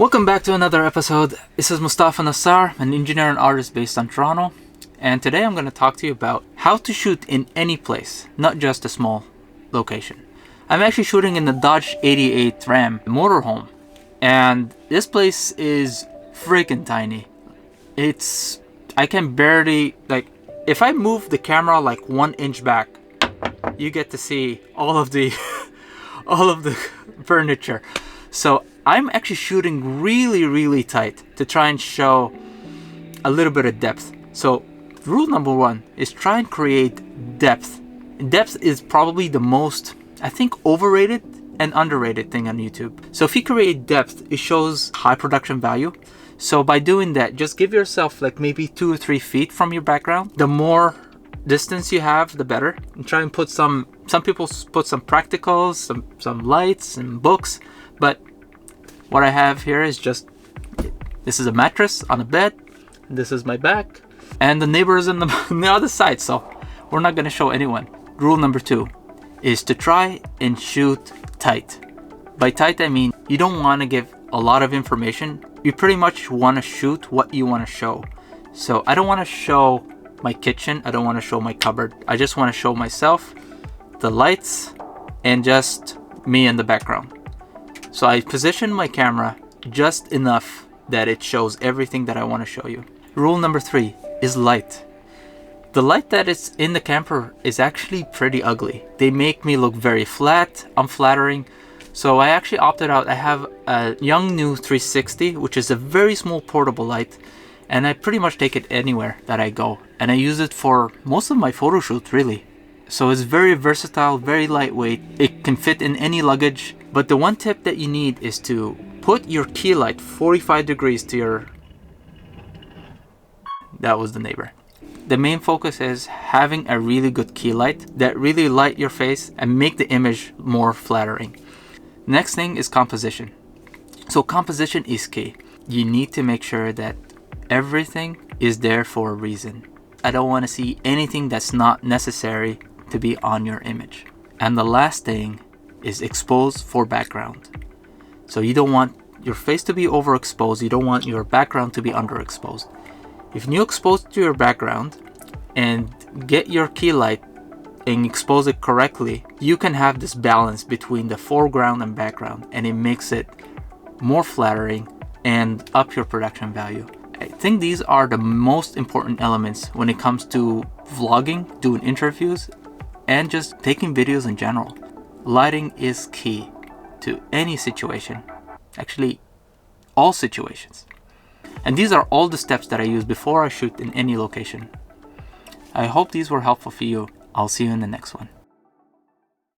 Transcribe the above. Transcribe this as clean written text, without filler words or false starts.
Welcome back to another episode. This is Mustafa Nassar, an engineer and artist based on Toronto. And today I'm going to talk to you about how to shoot in any place, not just a small location. I'm actually shooting in the Dodge 88 Ram motorhome. And this place is freaking tiny. I can barely, if I move the camera like 1 inch back, you get to see all of the furniture. So I'm actually shooting really tight to try and show a little bit of depth. So rule number 1 is try and create depth. Depth is probably the most, I think, overrated and underrated thing on YouTube. So if you create depth, it shows high production value. So by doing that, just give yourself like maybe 2 or 3 feet from your background. The more distance you have, the better. And try and put some people put some practicals, some lights and books. But what I have here is this is a mattress on a bed. This is my back. And the neighbor is on the other side. So we're not going to show anyone. Rule number 2 is to try and shoot tight. By tight, I mean you don't want to give a lot of information. You pretty much want to shoot what you want to show. So I don't want to show my kitchen. I don't want to show my cupboard. I just want to show myself, the lights, and just me in the background. So I position my camera just enough that it shows everything that I want to show you. Rule number 3 is light. The light that is in the camper is actually pretty ugly. They make me look very flat, unflattering. So I actually opted out. I have a Yongnuo 360, which is a very small portable light. And I pretty much take it anywhere that I go. And I use it for most of my photo shoots, really. So it's very versatile, very lightweight. It can fit in any luggage. But the one tip that you need is to put your key light 45 degrees to your... That was the neighbor. The main focus is having a really good key light that really light your face and make the image more flattering. Next thing is composition. So composition is key. You need to make sure that everything is there for a reason. I don't want to see anything that's not necessary to be on your image. And the last thing is expose for background. So you don't want your face to be overexposed. You don't want your background to be underexposed. If you expose to your background and get your key light and expose it correctly, you can have this balance between the foreground and background, and it makes it more flattering and up your production value. I think these are the most important elements when it comes to vlogging, doing interviews, and just taking videos in general. Lighting is key to any situation, actually all situations. And these are all the steps that I use before I shoot in any location. I hope these were helpful for you. I'll see you in the next one.